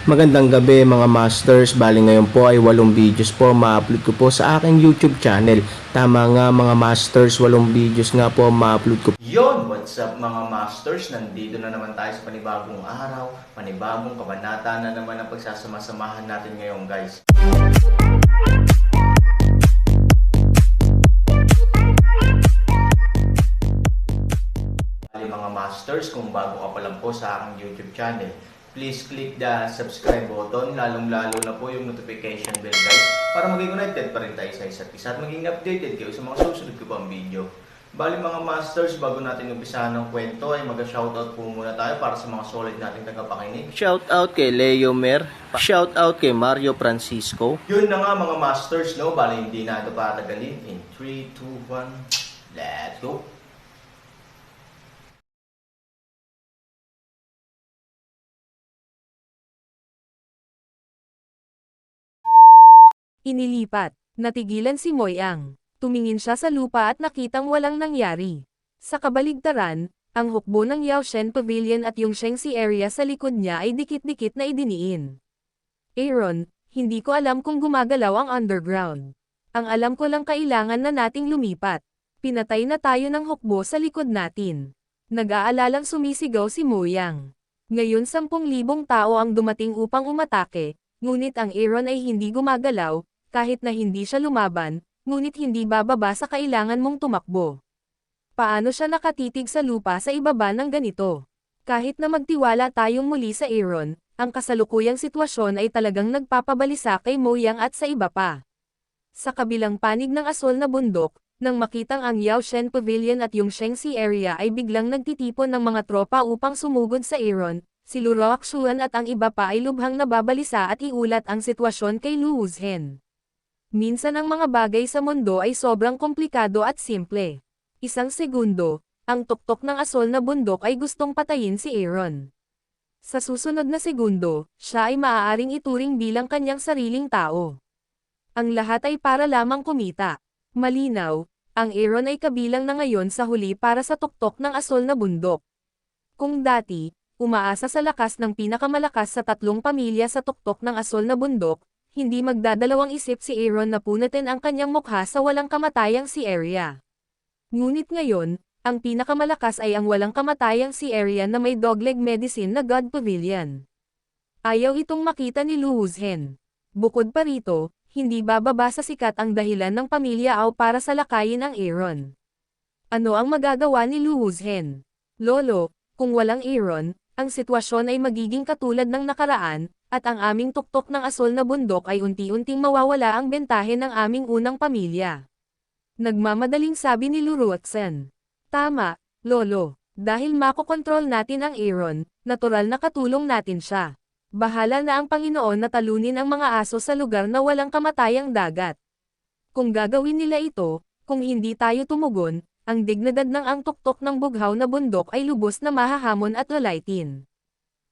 Magandang gabi mga masters, bali ngayon po ay 8 videos po ma-upload ko po sa aking YouTube channel. Tama nga mga masters, 8 videos nga po ma-upload ko. Yon, what's up mga masters? Nandito na naman tayo sa panibagong araw, panibagong kabanata na naman ang pagsasama-samahan natin ngayon guys. Bali mga masters, kung bago ka pa lang po sa aking YouTube channel, please click the subscribe button, lalong-lalo na po yung notification bell guys, para maging connected pa rin tayo sa isa't isa at maging updated kayo sa mga susunod ko pang video. Bali mga masters, bago natin umpisahan ng kwento ay mag-shoutout po muna tayo para sa mga solid nating tagapakinig. Shoutout kay Leo Mer, shoutout kay Mario Francisco. Yun na nga mga masters, no? Bali hindi na ito patagalin. In 3, 2, 1, let's go! Inilipat. Natigilan si Moyang. Tumingin siya sa lupa at nakitang walang nangyari. Sa kabaligtaran, ang hukbo ng Yaoshen Pavilion at yung Shengxi area sa likod niya ay dikit-dikit na idiniin. Aaron, hindi ko alam kung gumagalaw ang underground. Ang alam ko lang kailangan na nating lumipat. Pinatay na tayo ng hukbo sa likod natin. Nag-aalalang sumisigaw si Moyang. Ngayon 10,000 tao ang dumating upang umatake, ngunit ang Aaron ay hindi gumagalaw, kahit na hindi siya lumaban, ngunit hindi bababa sa kailangan mong tumakbo. Paano siya nakatitig sa lupa sa ibaba ng ganito? Kahit na magtiwala tayong muli sa Aaron, ang kasalukuyang sitwasyon ay talagang nagpapabalisa kay Moyang at sa iba pa. Sa kabilang panig ng asol na bundok, nang makitang ang Yaoshen Pavilion at yung Shengxi area ay biglang nagtitipon ng mga tropa upang sumugod sa Aaron, si Lu Roaxuan at ang iba pa ay lubhang nababalisa at iulat ang sitwasyon kay Lu Wuzhen. Minsan ang mga bagay sa mundo ay sobrang komplikado at simple. Isang segundo, ang tuktok ng asol na bundok ay gustong patayin si Aaron. Sa susunod na segundo, siya ay maaaring ituring bilang kanyang sariling tao. Ang lahat ay para lamang kumita. Malinaw, ang Aaron ay kabilang na ngayon sa huli para sa tuktok ng asol na bundok. Kung dati, umaasa sa lakas ng pinakamalakas sa 3 pamilya sa tuktok ng asol na bundok, hindi magdadalawang isip si Aaron na punatin ang kanyang mukha sa walang kamatayang si Arya. Ngunit ngayon, ang pinakamalakas ay ang walang kamatayang si Arya na may dogleg medicine na God Pavilion. Ayaw itong makita ni Lu Wuzhen. Bukod pa rito, hindi bababa sa sikat ang dahilan ng pamilya Ao para sa lakayin ang Aaron. Ano ang magagawa ni Lu Wuzhen? Lolo, kung walang Aaron, ang sitwasyon ay magiging katulad ng nakaraan, at ang aming tuktok ng asol na bundok ay unti-unting mawawala ang bentahe ng aming unang pamilya. Nagmamadaling sabi ni Lu Roaxuan. Tama, Lolo. Dahil makokontrol natin ang Aaron, natural na katulong natin siya. Bahala na ang Panginoon na talunin ang mga aso sa lugar na walang kamatayang dagat. Kung gagawin nila ito, kung hindi tayo tumugon, ang dignidad ng ang tuktok ng bughaw na bundok ay lubos na mahahamon at lalaitin.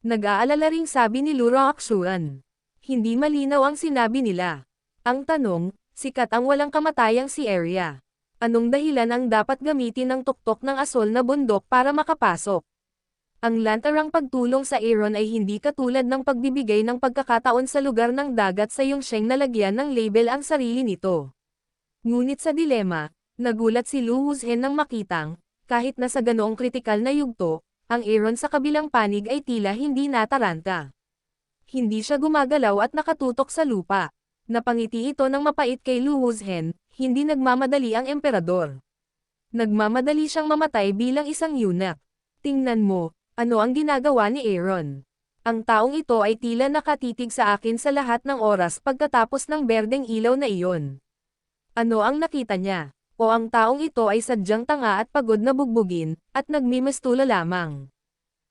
Nag-aalala ring sabi ni Lu Roaxuan. Hindi malinaw ang sinabi nila. Ang tanong, sikat ang walang kamatayang si Arya. Anong dahilan ang dapat gamitin ng tuktok ng asol na bundok para makapasok? Ang lantarang pagtulong sa Aaron ay hindi katulad ng pagbibigay ng pagkakataon sa lugar ng dagat sa Yongsheng na lagyan ng label ang sarili nito. Ngunit sa dilema, nagulat si Lu Wuzhen nang makitang, kahit na sa ganoong kritikal na yugto, ang Aaron sa kabilang panig ay tila hindi nataranta. Hindi siya gumagalaw at nakatutok sa lupa. Napangiti ito ng mapait kay Lu Wuzhen, hindi nagmamadali ang emperador. Nagmamadali siyang mamatay bilang isang eunuch. Tingnan mo, ano ang ginagawa ni Aaron. Ang taong ito ay tila nakatitig sa akin sa lahat ng oras pagkatapos ng berdeng ilaw na iyon. Ano ang nakita niya? O ang taong ito ay sadyang tanga at pagod na bugbugin, at nagmimestula lamang.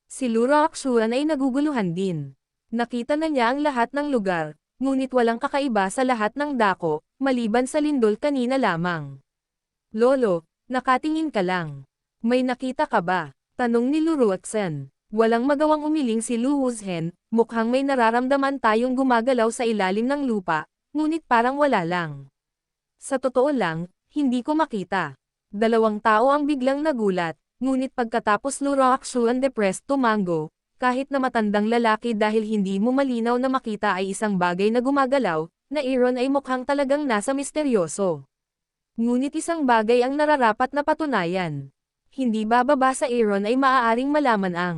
Si Lu Roaxuan ay naguguluhan din. Nakita na niya ang lahat ng lugar, ngunit walang kakaiba sa lahat ng dako, maliban sa lindol kanina lamang. Lolo, nakatingin ka lang. May nakita ka ba? Tanong ni Lu Roaxuan. Walang magawang umiling si Lu Wuzhen, mukhang may nararamdaman tayong gumagalaw sa ilalim ng lupa, ngunit parang wala lang. Sa totoo lang, hindi ko makita. 2 tao ang biglang nagulat, ngunit pagkatapos Lu Roaxuan depressed tumango, kahit na matandang lalaki dahil hindi mo malinaw na makita ay isang bagay na gumagalaw, na Aaron ay mukhang talagang nasa misteryoso. Ngunit isang bagay ang nararapat na patunayan. Hindi bababa sa Aaron ay maaaring malaman ang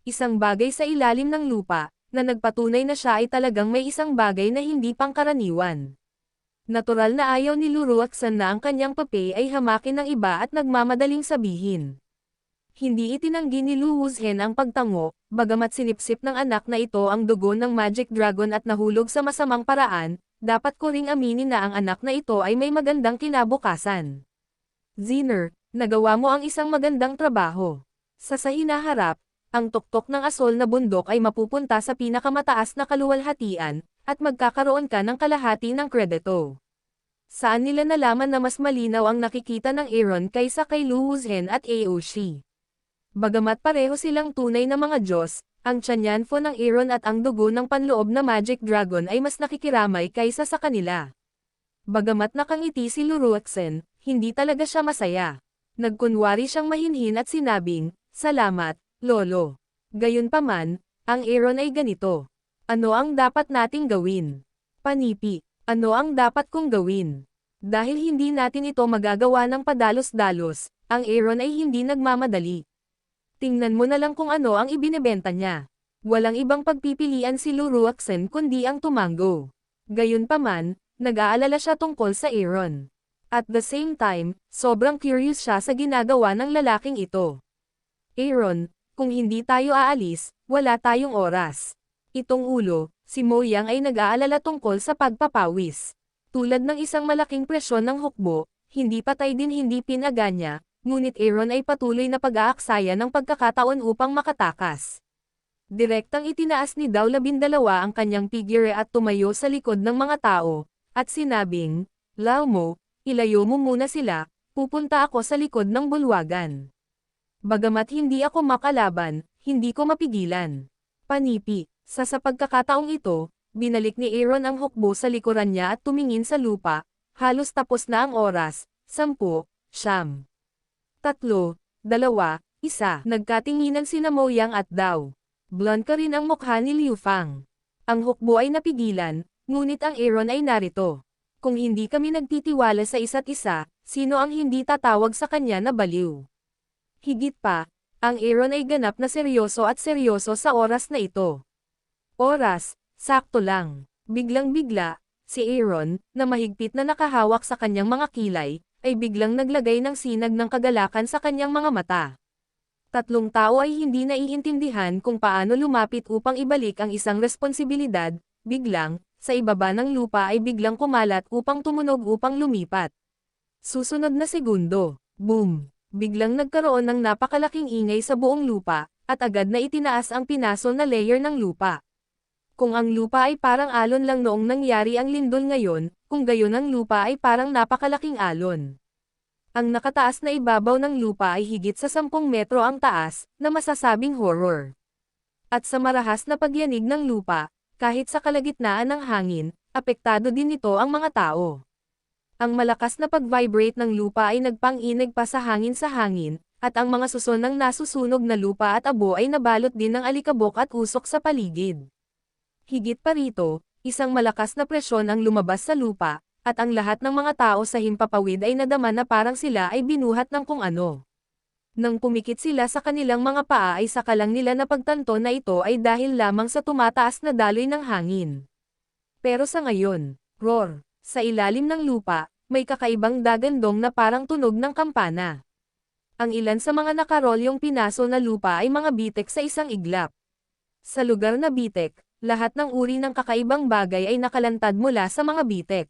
isang bagay sa ilalim ng lupa, na nagpatunay na siya ay talagang may isang bagay na hindi pangkaraniwan. Natural na ayaw ni Luruaksan na ang kanyang pape ay hamakin ng iba at nagmamadaling sabihin. Hindi itinanggi ni Lu Wuzhen ang pagtango, bagamat sinipsip ng anak na ito ang dugo ng Magic Dragon at nahulog sa masamang paraan, dapat ko ring aminin na ang anak na ito ay may magandang kinabukasan. Zener, nagawa mo ang isang magandang trabaho. Sa hinaharap, ang tuktok ng asol na bundok ay mapupunta sa pinakamataas na kaluwalhatian, at magkakaroon ka ng kalahati ng kredito. Saan nila nalaman na mas malinaw ang nakikita ng Aaron kaysa kay Lu Wuzhen at Aoshi? Bagamat pareho silang tunay na mga Diyos, ang Tianyanfo ng Aaron at ang dugo ng panloob na Magic Dragon ay mas nakikiramay kaysa sa kanila. Bagamat nakangiti si Luruaksen, hindi talaga siya masaya. Nagkunwari siyang mahinhin at sinabing, "Salamat, Lolo." Gayunpaman, ang Aaron ay ganito. Ano ang dapat nating gawin? Panipi, ano ang dapat kong gawin? Dahil hindi natin ito magagawa ng padalos-dalos, ang Aaron ay hindi nagmamadali. Tingnan mo na lang kung ano ang ibinebenta niya. Walang ibang pagpipilian si Luruaksen kundi ang tumango. Gayunpaman, nag-aalala siya tungkol sa Aaron. At the same time, sobrang curious siya sa ginagawa ng lalaking ito. Aaron, kung hindi tayo aalis, wala tayong oras. Itong ulo, si Mo Yang ay nag-aalala tungkol sa pagpapawis. Tulad ng isang malaking presyon ng hukbo, hindi patay din hindi pinaganya, ngunit Aaron ay patuloy na pag-aaksaya ng pagkakataon upang makatakas. Direktang itinaas ni Dao 12 ang kanyang figure at tumayo sa likod ng mga tao, at sinabing, "Lao Mo, ilayo mo muna sila, pupunta ako sa likod ng bulwagan." Bagamat hindi ako makalaban, hindi ko mapigilan. Panipi. Sa pagkakataong ito, binalik ni Aaron ang hukbo sa likuran niya at tumingin sa lupa, halos tapos na ang oras, 10, 9, 3, 2, 1, nagkatinginan sina Mo Yang at Dao. Blonde ka rin ang mukha ni Liu Fang. Ang hukbo ay napigilan, ngunit ang Aaron ay narito. Kung hindi kami nagtitiwala sa isa't isa, sino ang hindi tatawag sa kanya na baliw? Higit pa, ang Aaron ay ganap na seryoso at seryoso sa oras na ito. Oras, sakto lang. Biglang-bigla, si Aaron, na mahigpit na nakahawak sa kanyang mga kilay, ay biglang naglagay ng sinag ng kagalakan sa kanyang mga mata. Tatlong tao ay hindi naiintindihan kung paano lumapit upang ibalik ang isang responsibilidad, biglang, sa ibaba ng lupa ay biglang kumalat upang tumunog upang lumipat. Susunod na segundo, boom! Biglang nagkaroon ng napakalaking ingay sa buong lupa, at agad na itinaas ang pinasol na layer ng lupa. Kung ang lupa ay parang alon lang noong nangyari ang lindol ngayon, kung gayon ang lupa ay parang napakalaking alon. Ang nakataas na ibabaw ng lupa ay higit sa 10 metro ang taas, na masasabing horror. At sa marahas na pagyanig ng lupa, kahit sa kalagitnaan ng hangin, apektado din nito ang mga tao. Ang malakas na pag-vibrate ng lupa ay nagpang-inig pa sa hangin, at ang mga suson ng nasusunog na lupa at abo ay nabalot din ng alikabok at usok sa paligid. Higit pa rito, isang malakas na presyon ang lumabas sa lupa, at ang lahat ng mga tao sa himpapawid ay nadama na parang sila ay binuhat ng kung ano. Nang pumikit sila sa kanilang mga paa ay saka lang nila napagtanto na ito ay dahil lamang sa tumataas na daloy ng hangin. Pero sa ngayon, roar, sa ilalim ng lupa, may kakaibang dagandong na parang tunog ng kampana. Ang ilan sa mga nakarolyong pinasol na lupa ay mga bitek sa isang iglap. Sa lugar na bitek, lahat ng uri ng kakaibang bagay ay nakalantad mula sa mga bitek.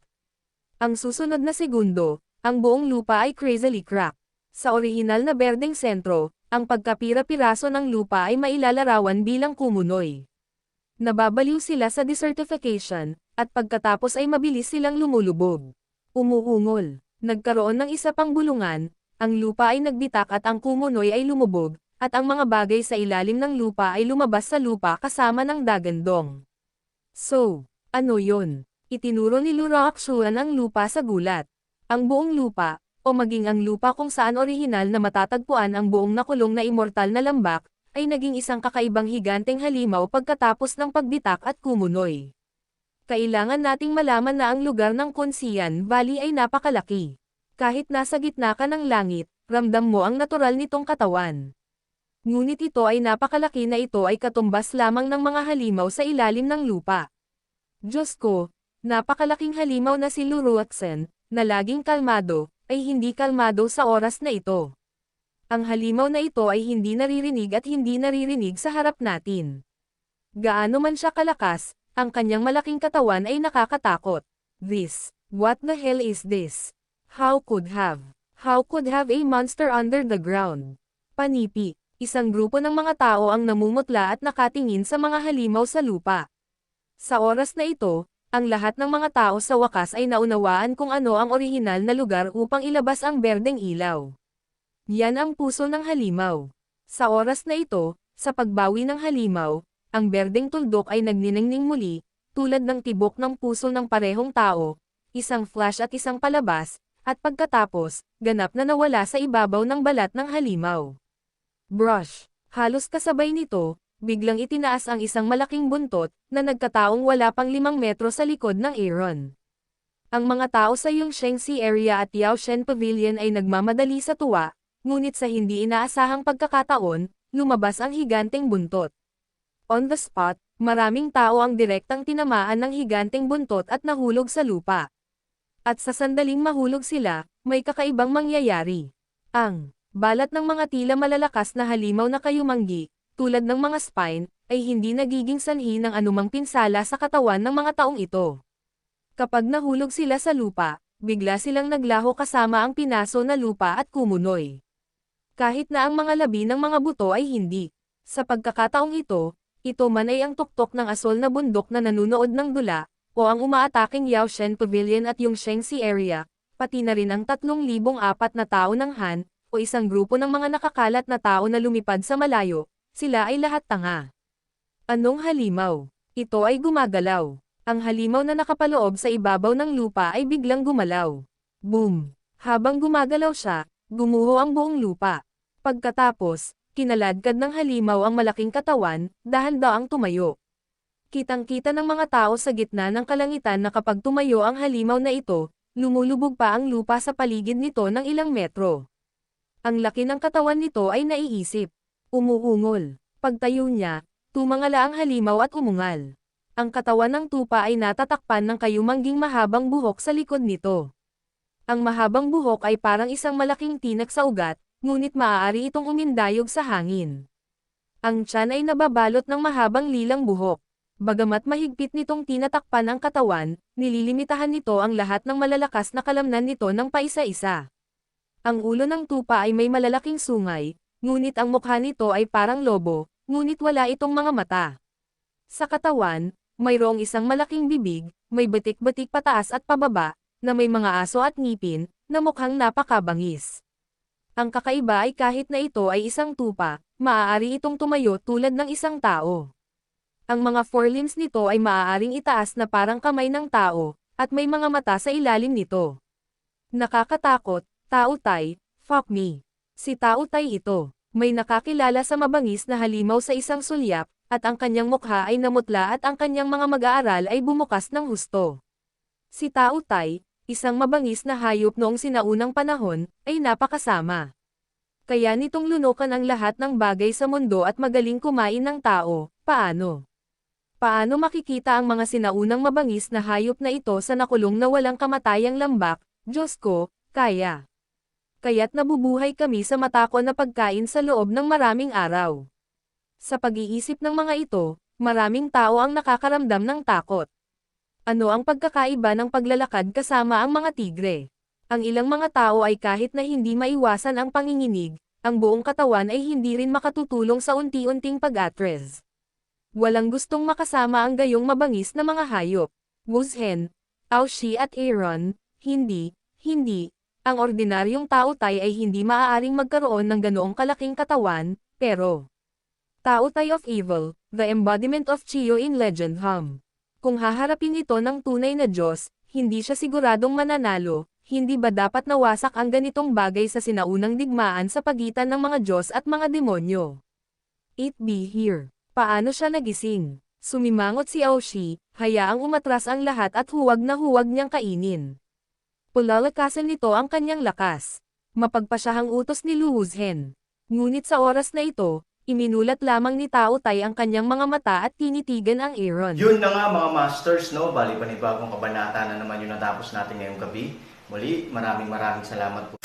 Ang susunod na segundo, ang buong lupa ay crazily crack. Sa orihinal na berdeng sentro, ang pagkapira-piraso ng lupa ay mailalarawan bilang kumunoy. Nababaliw sila sa desertification, at pagkatapos ay mabilis silang lumulubog. Umuungol. Nagkaroon ng isa pang bulungan, ang lupa ay nagbitak at ang kumunoy ay lumubog, at ang mga bagay sa ilalim ng lupa ay lumabas sa lupa kasama ng dagandong. So, ano yon? Itinuro ni Luruaksuan ang lupa sa gulat. Ang buong lupa, o maging ang lupa kung saan orihinal na matatagpuan ang buong nakulong na immortal na lambak, ay naging isang kakaibang higanteng halimaw pagkatapos ng pagbitak at kumunoy. Kailangan nating malaman na ang lugar ng Consian Valley ay napakalaki. Kahit nasa gitna ka ng langit, ramdam mo ang natural nitong katawan. Ngunit ito ay napakalaki na ito ay katumbas lamang ng mga halimaw sa ilalim ng lupa. Diyos ko, napakalaking halimaw na si Luruatsen, na laging kalmado, ay hindi kalmado sa oras na ito. Ang halimaw na ito ay hindi naririnig sa harap natin. Gaano man siya kalakas, ang kanyang malaking katawan ay nakakatakot. What the hell is this? How could have a monster under the ground? Panipi, isang grupo ng mga tao ang namumutla at nakatingin sa mga halimaw sa lupa. Sa oras na ito, ang lahat ng mga tao sa wakas ay naunawaan kung ano ang orihinal na lugar upang ilabas ang berdeng ilaw. Yan ang puso ng halimaw. Sa oras na ito, sa pagbawi ng halimaw, ang berdeng tuldok ay nagniningning muli, tulad ng tibok ng puso ng parehong tao, isang flash at isang palabas, at pagkatapos, ganap na nawala sa ibabaw ng balat ng halimaw. Brush. Halos kasabay nito, biglang itinaas ang isang malaking buntot, na nagkataong wala pang 5 metro sa likod ng Aaron. Ang mga tao sa Yongshengsi area at Yaoshen Pavilion ay nagmamadali sa tuwa, ngunit sa hindi inaasahang pagkakataon, lumabas ang higanteng buntot. On the spot, maraming tao ang direktang tinamaan ng higanteng buntot at nahulog sa lupa. At sa sandaling mahulog sila, may kakaibang mangyayari. Ang balat ng mga tila malalakas na halimaw na kayumanggi, tulad ng mga spine, ay hindi nagiging sanhi ng anumang pinsala sa katawan ng mga taong ito. Kapag nahulog sila sa lupa, bigla silang naglaho kasama ang pinaso na lupa at kumunoy. Kahit na ang mga labi ng mga buto ay hindi. Sa pagkakataong ito man ay ang tuktok ng asol na bundok na nanunood ng dula, o ang umaataking Yaoshen Pavilion at Yongshengsi area, pati na rin ang 3,004 na tao ng Han, o isang grupo ng mga nakakalat na tao na lumipad sa malayo, sila ay lahat tanga. Anong halimaw? Ito ay gumagalaw. Ang halimaw na nakapaloob sa ibabaw ng lupa ay biglang gumalaw. Boom! Habang gumagalaw siya, gumuho ang buong lupa. Pagkatapos, kinaladkad ng halimaw ang malaking katawan, dahan-daang tumayo. Kitang-kita ng mga tao sa gitna ng kalangitan na kapag tumayo ang halimaw na ito, lumulubog pa ang lupa sa paligid nito ng ilang metro. Ang laki ng katawan nito ay naiisip. Umuungol. Pagtayo niya, tumangala ang halimaw at umungal. Ang katawan ng tupa ay natatakpan ng kayumangging mahabang buhok sa likod nito. Ang mahabang buhok ay parang isang malaking tinak sa ugat, ngunit maaari itong umindayog sa hangin. Ang tiyan ay nababalot ng mahabang lilang buhok. Bagamat mahigpit nitong tinatakpan ang katawan, nililimitahan nito ang lahat ng malalakas na kalamnan nito ng paisa-isa. Ang ulo ng tupa ay may malalaking sungay, ngunit ang mukha nito ay parang lobo, ngunit wala itong mga mata. Sa katawan, mayroong isang malaking bibig, may batik-batik pataas at pababa, na may mga aso at ngipin, na mukhang napakabangis. Ang kakaiba ay kahit na ito ay isang tupa, maaari itong tumayo tulad ng isang tao. Ang mga forelimbs nito ay maaaring itaas na parang kamay ng tao, at may mga mata sa ilalim nito. Nakakatakot, Tao Tai, fuck me. Si Tao Tai ito, may nakakilala sa mabangis na halimaw sa isang sulyap, at ang kanyang mukha ay namutla at ang kanyang mga mag-aaral ay bumukas ng husto. Si Tao Tai, isang mabangis na hayop noong sinaunang panahon, ay napakasama. Kaya nitong lunukan ang lahat ng bagay sa mundo at magaling kumain ng tao. Paano? Paano makikita ang mga sinaunang mabangis na hayop na ito sa nakulong na walang kamatayang lambak? Diyos ko, kaya. Kaya't nabubuhay kami sa matako na pagkain sa loob ng maraming araw. Sa pag-iisip ng mga ito, maraming tao ang nakakaramdam ng takot. Ano ang pagkakaiba ng paglalakad kasama ang mga tigre? Ang ilang mga tao ay kahit na hindi maiwasan ang panginginig, ang buong katawan ay hindi rin makatutulong sa unti-unting pag-atres. Walang gustong makasama ang gayong mabangis na mga hayop. Wuzhen, Aoshi at Aaron, hindi. Ang ordinaryong Tao Tai ay hindi maaaring magkaroon ng ganoong kalaking katawan, pero Tao Tai of Evil, the embodiment of Chiyo in Legend Hum. Kung haharapin ito ng tunay na Diyos, hindi siya siguradong mananalo. Hindi ba dapat nawasak ang ganitong bagay sa sinaunang digmaan sa pagitan ng mga Diyos at mga demonyo? It be here. Paano siya nagising? Sumimangot si Aoshi, hayaang umatras ang lahat at huwag na huwag niyang kainin. Pulalakasan nito ang kanyang lakas. Mapagpasyahang utos ni Lu Wuzhen. Ngunit sa oras na ito, iminulat lamang ni Tao Tai ang kanyang mga mata at tinitigan ang Aaron. Yun na nga mga masters, no? Bali panibagong kabanata na naman yung natapos natin ngayong gabi. Muli, maraming salamat po